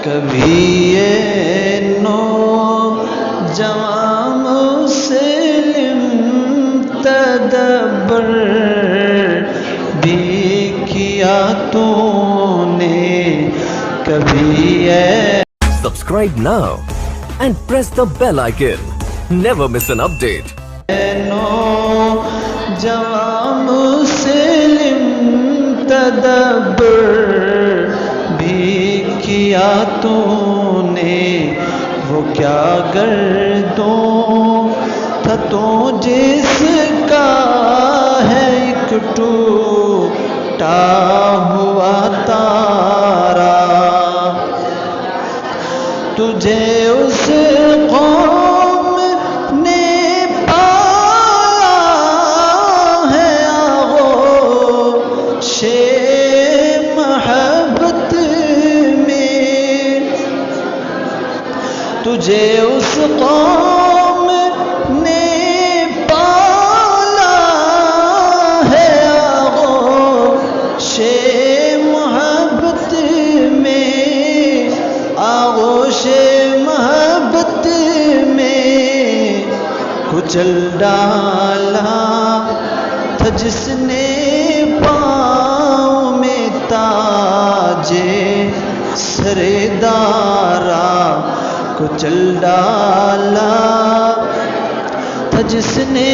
کبھی یہ نوجوان مسلم تدبر بھی کیا تو نے کبھی یہ Subscribe now and press the bell icon. Never miss an update. نوجوان مسلم تدبر بھی کیا تو نے وہ کیا گردوں تھا تو جس کا ہے ایک ٹوٹا ہوا تارا تجھے اس قوم نے پایا ہے آغوش محبت میں تجھے اس قوم نے پالا ہے آغوش محبت میں آغوش محبت میں کچل ڈالا تھا جس نے پاؤں میں تاج سر دارا کچل ڈالا تھا جس نے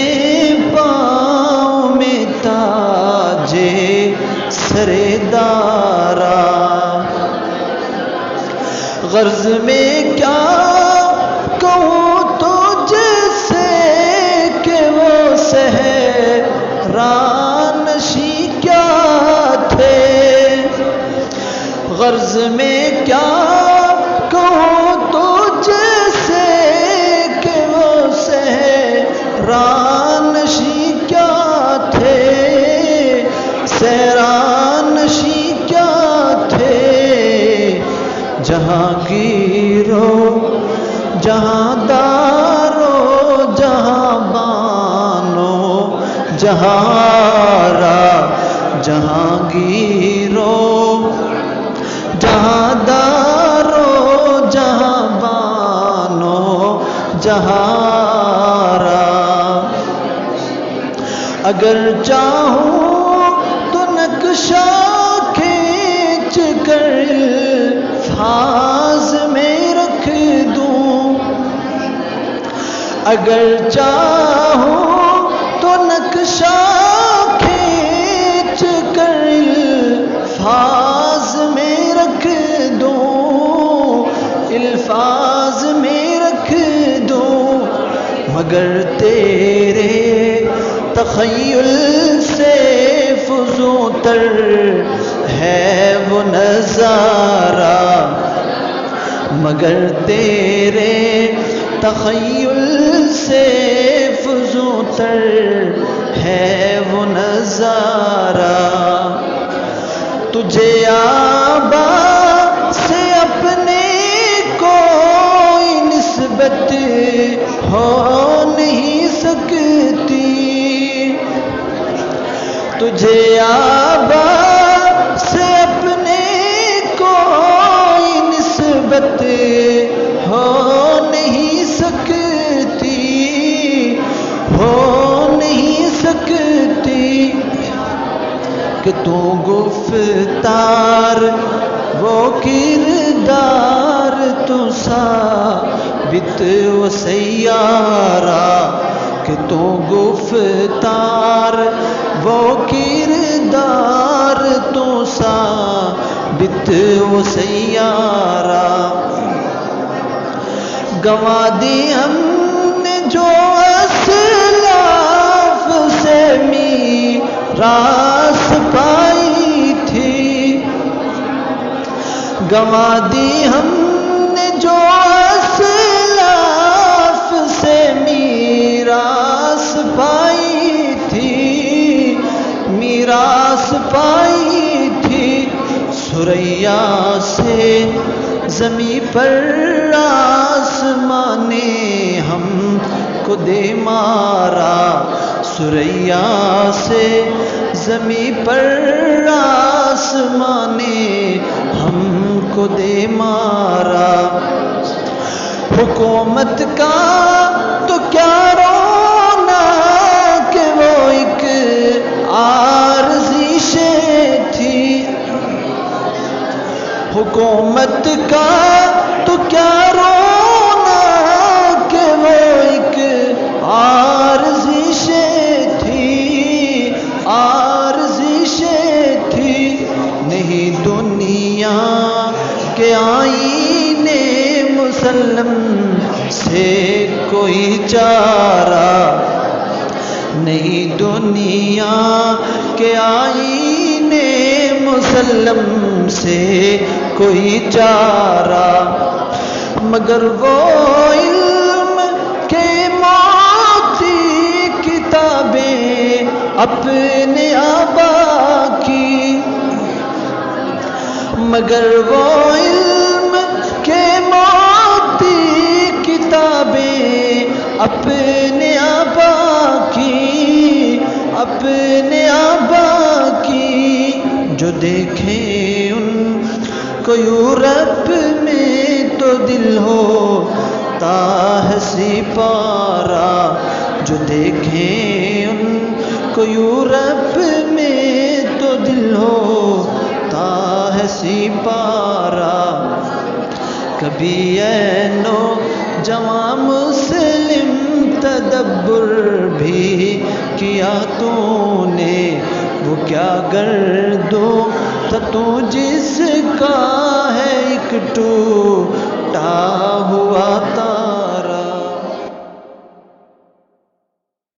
پاؤں میں تاج سر دارا غرض میں کیا کہوں تو جیسے کہ وہ صحرانشی کیا تھے غرض میں کیا کہوں تو جیسے کہ وہ صحرانشی کیا تھے صحرانشی کیا تھے جہانگیرو جہاں دارو جہاں بانو جہارا جہانگیرو جہاں دارو جہاں بانو جہارا اگر چاہوں تو نقشہ کھینچ کر الفاظ میں رکھ دوں اگر چاہوں تو نقشہ کھینچ کر الفاظ میں رکھ دوں الفاظ میں رکھ دوں مگر تیرے تخیل سے فزوں تر ہے وہ نظارہ مگر تیرے تخیل سے فزوں تر ہے وہ نظارہ تجھے آبا سے اپنے کوئی نسبت ہو نہیں سکتی تجھے آبا سے اپنے کوئی نسبت ہو نہیں سکتی ہو نہیں سکتی کہ تو گفتار وہ کردار تو ثابت و سیارہ کہ تو گفتار وہ کردار تو ثابت و سیارہ گنوا دی ہم نے جو اسلاف سے میراث پائی تھی گنوا دی ہم نے جو اسلاف سے میراث پائی تھی میراث پائی تھی ثریا سے زمیں پر آسمان نے ہم کو دے مارا ثریا سے زمیں پر آسمان نے ہم کو دے مارا. حکومت کا تو کیا رونا کہ وہ ایک عارضی شے تھی. حکومت کا تو کیا رونا کہ وہ ایک عارضی شے تھی. عارضی شے تھی. نہیں دنیا کے آئینے مسلم سے کوئی چارہ. نہیں دنیا کے آئینے مسلم سے کوئی چارہ. مگر وہ علم کے موتی کتابیں اپنے آبا کی. مگر وہ علم کے موتی کتابیں اپنے آبا کی. اپنے آبا کی. جو دیکھیں ان کو یورپ میں تو دل ہوتا ہے سپارہ. جو دیکھیں ان کو یورپ میں تو دل ہوتا ہے سپارہ. کبھی اے نوجوان مسلم تدبر بھی کیا تو نے. وہ کیا گردو تھا تو جس کا ہے ایک ٹوٹا ہوا تھا.